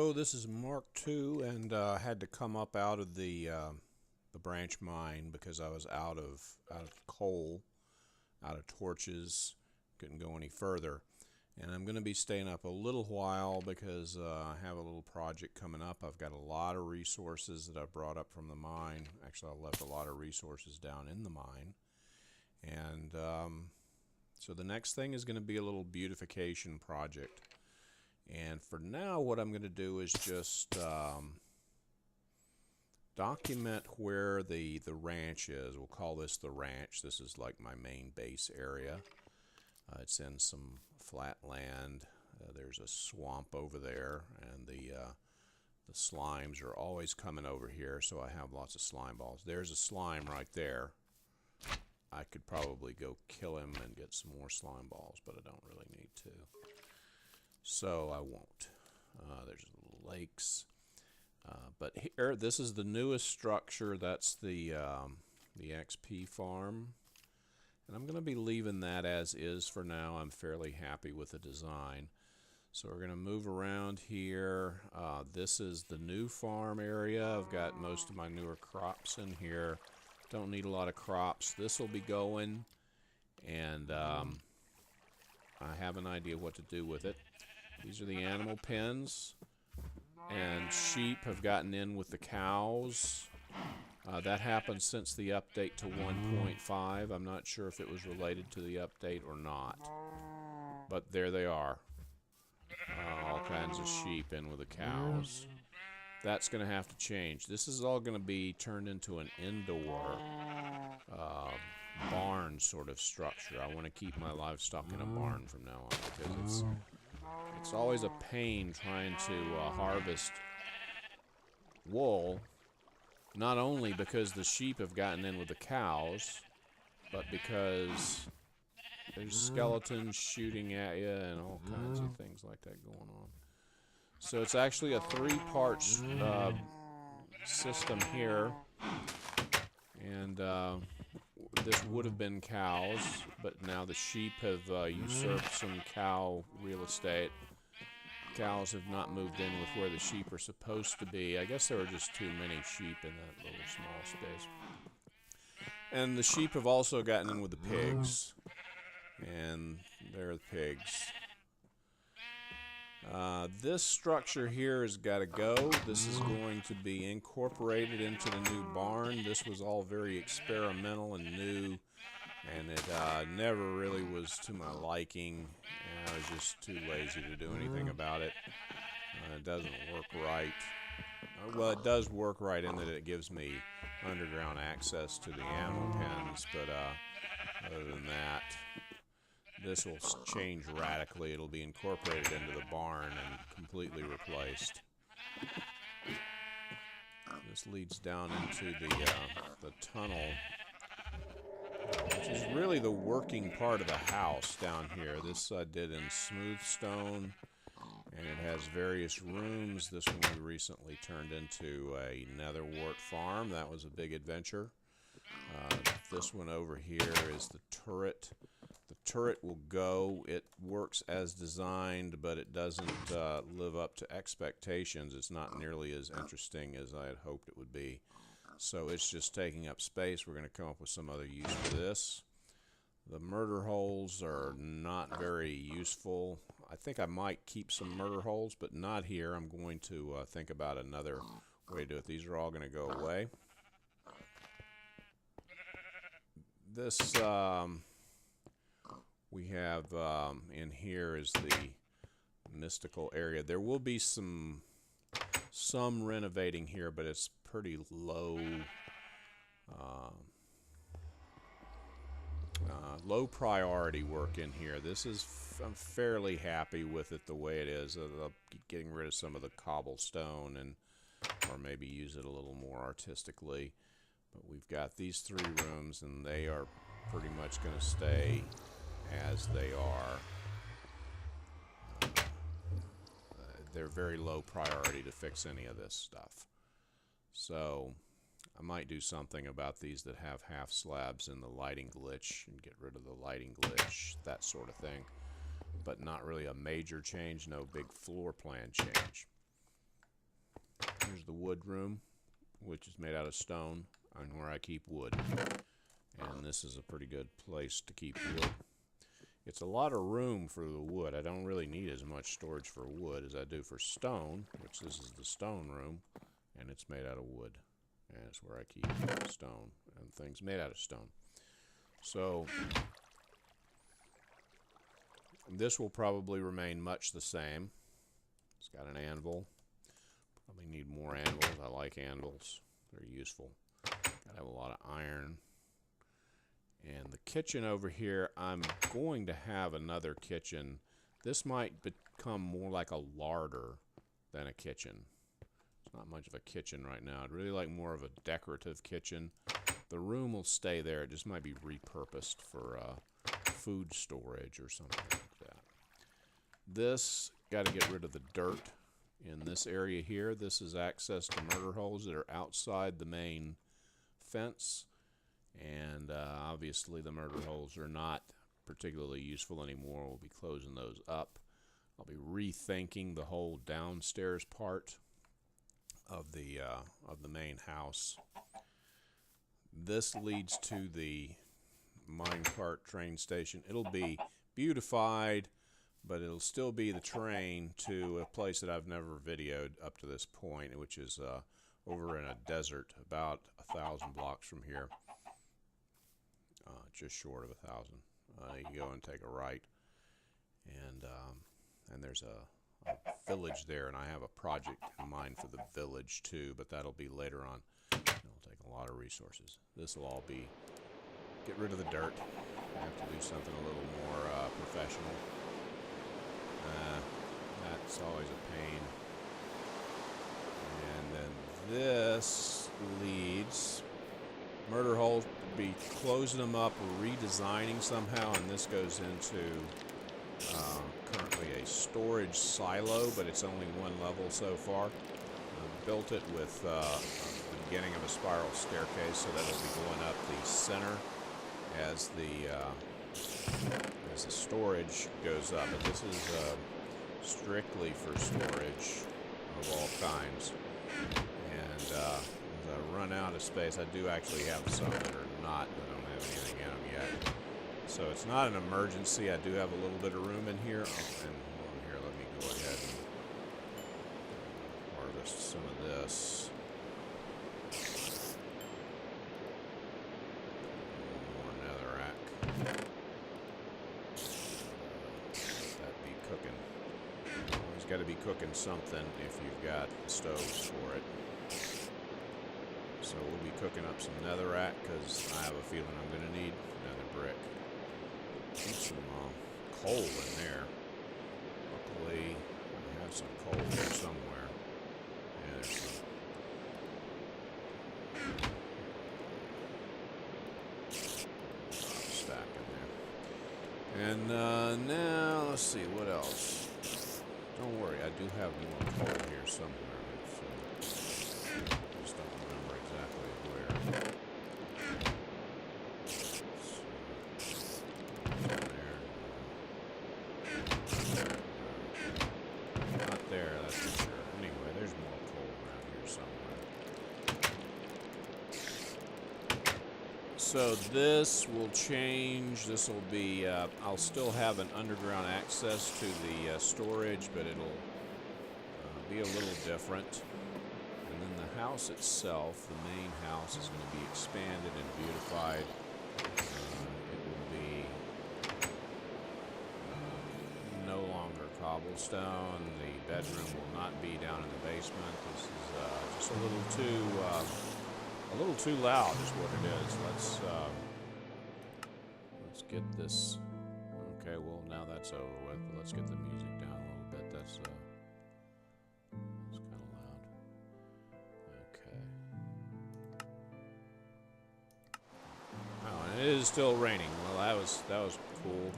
Hello, this is Mark II, and I had to come up out of the branch mine because I was out of coal, out of torches, couldn't go any further. And I'm going to be staying up a little while because I have a little project coming up. I've got a lot of resources that I brought up from the mine. Actually, I left a lot of resources down in the mine. And so the next thing is going to be a little beautification project. And for now, what I'm going to do is just document where the ranch is. We'll call this the ranch. This is like my main base area. It's in some flat land. There's a swamp over there, and the slimes are always coming over here, so I have lots of slime balls. There's a slime right there. I could probably go kill him and get some more slime balls, but I don't really need to. So I won't. There's little lakes. But here, this is the newest structure. That's the XP farm. And I'm going to be leaving that as is for now. I'm fairly happy with the design. So we're going to move around here. This is the new farm area. I've got most of my newer crops in here. Don't need a lot of crops. This will be going, and I have an idea what to do with it. These are the animal pens, and sheep have gotten in with the cows. That happened since the update to 1.5. I'm not sure if it was related to the update or not, but there they are. All kinds of sheep in with the cows. That's going to have to change. This is all going to be turned into an indoor barn sort of structure. I want to keep my livestock in a barn from now on because it's always a pain trying to harvest wool, not only because the sheep have gotten in with the cows, but because there's skeletons shooting at you and all kinds of things like that going on. So it's actually a three-part system here, and this would have been cows, but now the sheep have usurped some cow real estate. Cows have not moved in with where the sheep are supposed to be. I guess there were just too many sheep in that little small space. And the sheep have also gotten in with the pigs, and there are the pigs. This structure here has got to go. This is going to be incorporated into the new barn. This was all very experimental and new, and it never really was to my liking. I was just too lazy to do anything about it. It doesn't work right. Well, it does work right in that it gives me underground access to the animal pens, but other than that, this will change radically. It'll be incorporated into the barn and completely replaced. This leads down into the tunnel, which is really the working part of the house down here. This I did in smooth stone, and it has various rooms. This one we recently turned into a netherwort farm. That was a big adventure. This one over here is the turret. The turret will go. It works as designed, but it doesn't live up to expectations. It's not nearly as interesting as I had hoped it would be. So it's just taking up space. We're going to come up with some other use for this. The murder holes are not very useful. I think I might keep some murder holes, but not here. I'm going to think about another way to do it. These are all going to go away. This we have in here is the mystical area. There will be some renovating here, but it's pretty low low priority work in here. This is I'm fairly happy with it the way it is. Getting rid of some of the cobblestone or maybe use it a little more artistically. But we've got these three rooms, and they are pretty much going to stay as they are. They're very low priority to fix any of this stuff. So I might do something about these that have half slabs in the lighting glitch and get rid of the lighting glitch, that sort of thing. But not really a major change, no big floor plan change. Here's the wood room, which is made out of stone, and where I keep wood. And this is a pretty good place to keep wood. It's a lot of room for the wood. I don't really need as much storage for wood as I do for stone, which this is the stone room, and it's made out of wood. And it's where I keep stone and things made out of stone. So this will probably remain much the same. It's got an anvil. Probably need more anvils. I like anvils. They're useful. Gotta have a lot of iron. And the kitchen over here, I'm going to have another kitchen. This might become more like a larder than a kitchen. It's not much of a kitchen right now. I'd really like more of a decorative kitchen. The room will stay there. It just might be repurposed for food storage or something like that. This, got to get rid of the dirt in this area here. This is access to murder holes that are outside the main fence. And obviously the murder holes are not particularly useful anymore. We'll be closing those up. I'll be rethinking the whole downstairs part of the main house. This leads to the minecart train station. It'll be beautified, but it'll still be the train to a place that I've never videoed up to this point, which is over in a desert about 1,000 blocks from here. Just short of 1,000. You go and take a right, and there's a village there, and I have a project in mind for the village too, but that'll be later on. It'll take a lot of resources. This will all be, get rid of the dirt. I have to do something a little more professional. That's always a pain. And then this leads, murder holes, be closing them up, redesigning somehow, and this goes into currently a storage silo, but it's only one level so far. I built it with the beginning of a spiral staircase so that it'll be going up the center as the storage goes up. But this is strictly for storage of all kinds. And as I run out of space, I do actually have some that are not, I don't have anything in them yet. So it's not an emergency. I do have a little bit of room in here. Oh, and here, let me go ahead and harvest some of this. More netherrack. That be cooking. Always got to be cooking something if you've got stoves for it. So we'll be cooking up some netherrack because I have a feeling I'm going to need another brick. Keep some coal in there. Luckily, I have some coal here somewhere. Yeah, there's some. Stack in there. And now, let's see, what else? Don't worry, I do have more coal here somewhere. Just don't remember exactly where. Not there, that's for sure. Anyway, there's more coal around here somewhere. So this will change. This will be, I'll still have an underground access to the storage, but it'll be a little different. And then the house itself, the main house, is going to be expanded and beautified. It will be no longer cobblestone. The bedroom will not be down in the basement. This is just a little too loud is what it is. Let's get this. Okay, well now that's over with. But let's get the music down a little bit. That's kind of loud. Okay. Oh, and it is still raining. Well, that was cool.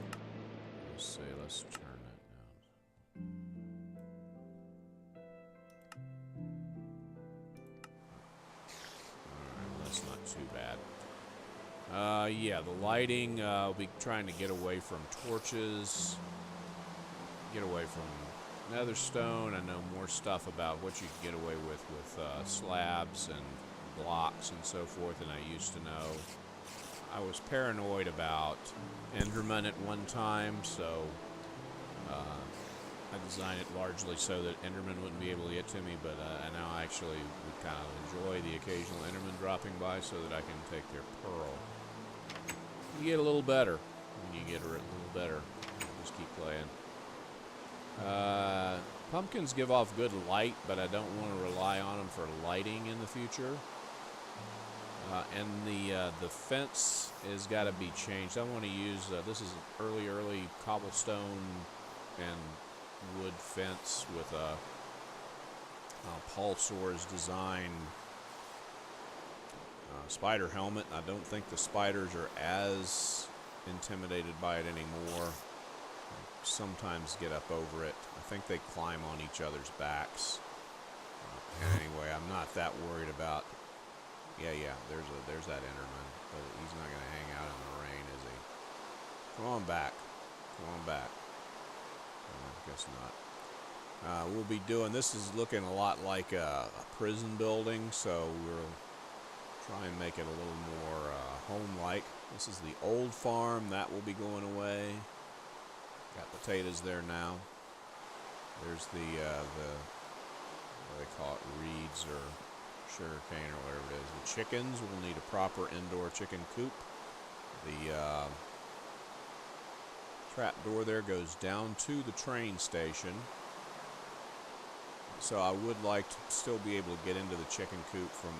Let's see. Let's turn that down. Alright, that's not too bad. Yeah, the lighting, we'll be trying to get away from torches, get away from Nether stone, I know more stuff about what you can get away with slabs and blocks and so forth than I used to know. I was paranoid about Enderman at one time, so I designed it largely so that Enderman wouldn't be able to get to me, but now I actually would kind of enjoy the occasional Enderman dropping by so that I can take their pearl. You get a little better when you get a little better. Just keep playing. Pumpkins give off good light, but I don't want to rely on them for lighting in the future. And the fence has got to be changed. I want to use, this is an early cobblestone and wood fence with a Paul Soares design spider helmet. I don't think the spiders are as intimidated by it anymore. Sometimes get up over it. I think they climb on each other's backs. And anyway, I'm not that worried about. Yeah. There's that Enderman, but he's not going to hang out in the rain, is he? Come on back. I guess not. We'll be doing. This is looking a lot like a prison building, so we'll try and make it a little more home-like. This is the old farm that will be going away. Got potatoes there now. There's the what do they call it, reeds or sugarcane or whatever it is. The chickens will need a proper indoor chicken coop. The trap door there goes down to the train station. So I would like to still be able to get into the chicken coop from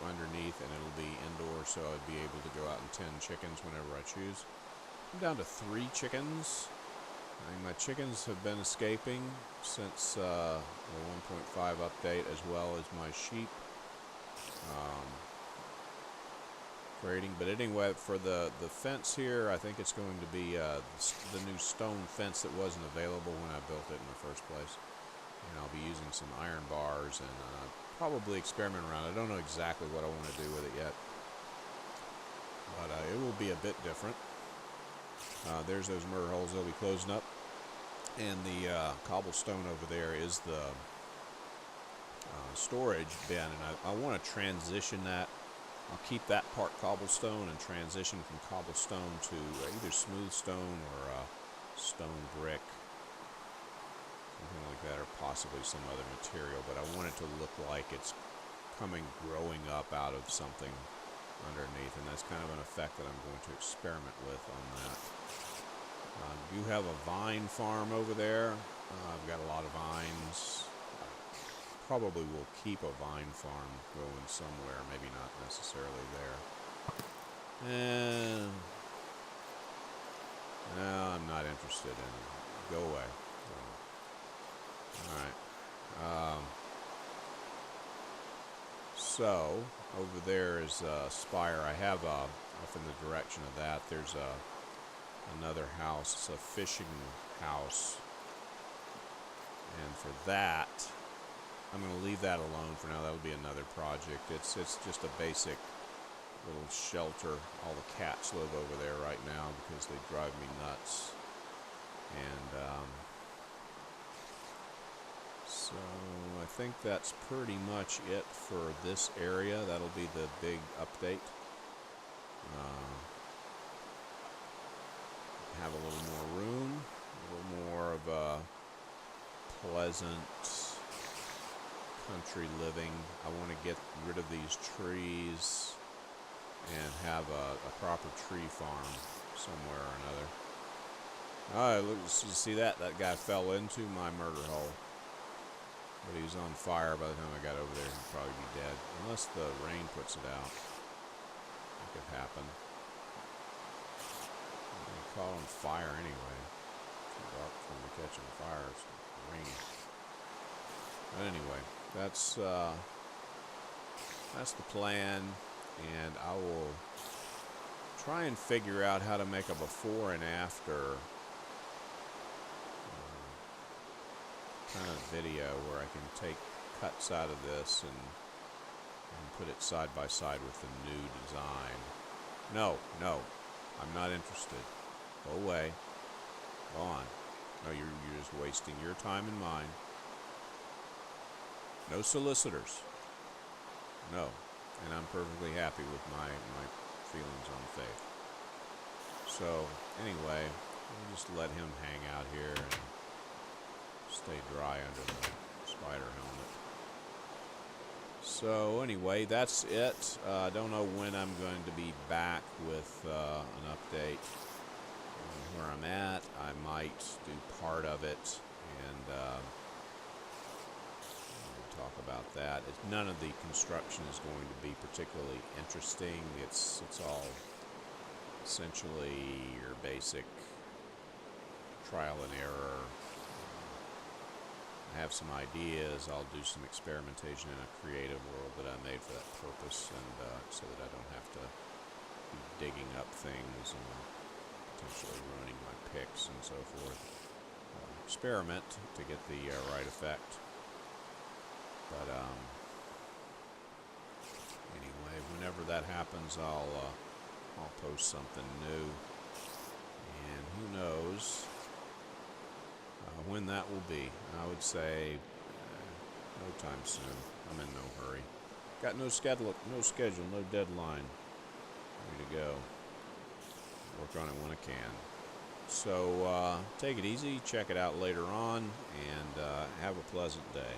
underneath, and it'll be indoor, so I'd be able to go out and tend chickens whenever I choose. I'm down to 3 chickens. I mean, my chickens have been escaping since the 1.5 update, as well as my sheep trading. But anyway, for the fence here, I think it's going to be the new stone fence that wasn't available when I built it in the first place. And I'll be using some iron bars and probably experiment around. I don't know exactly what I want to do with it yet, but it will be a bit different. There's those murder holes. They'll be closing up. And the cobblestone over there is the storage bin. And I want to transition that. I'll keep that part cobblestone and transition from cobblestone to either smooth stone or stone brick. Something like that, or possibly some other material. But I want it to look like it's growing up out of something underneath, and that's kind of an effect that I'm going to experiment with on that. You have a vine farm over there. I've got a lot of vines. Probably will keep a vine farm going somewhere, maybe not necessarily there. And no, I'm not interested in it. Go away. Alright. So, over there is Spire. I have, off in the direction of that, there's another house. It's a fishing house. And for that, I'm going to leave that alone for now. That would be another project. It's just a basic little shelter. All the cats live over there right now because they drive me nuts. And, so I think that's pretty much it for this area. That'll be the big update. Have a little more room, a little more of a pleasant country living. I want to get rid of these trees and have a proper tree farm somewhere or another. Alright, look, you see that? That guy fell into my murder hole. But he was on fire by the time I got over there. He'd probably be dead. Unless the rain puts it out. That could happen. They caught on fire anyway. Too dark for them to catch on fire. It's raining. But anyway, that's the plan. And I will try and figure out how to make a before and after kind of video where I can take cuts out of this and put it side by side with the new design. No, I'm not interested. Go away. Go on. No, you're just wasting your time and mine. No solicitors. No. And I'm perfectly happy with my feelings on faith. So, anyway, we'll just let him hang out here and stay dry under the spider helmet. So, anyway, that's it. I don't know when I'm going to be back with an update on where I'm at. I might do part of it and we'll talk about that. None of the construction is going to be particularly interesting. It's all essentially your basic trial and error. I have some ideas. I'll do some experimentation in a creative world that I made for that purpose, and so that I don't have to be digging up things and potentially ruining my picks and so forth. Experiment to get the right effect. But anyway, whenever that happens, I'll post something new, and who knows when that will be. I would say no time soon. I'm in no hurry. Got no schedule, no deadline. Ready to go. Work on it when I can. So take it easy. Check it out later on, and have a pleasant day.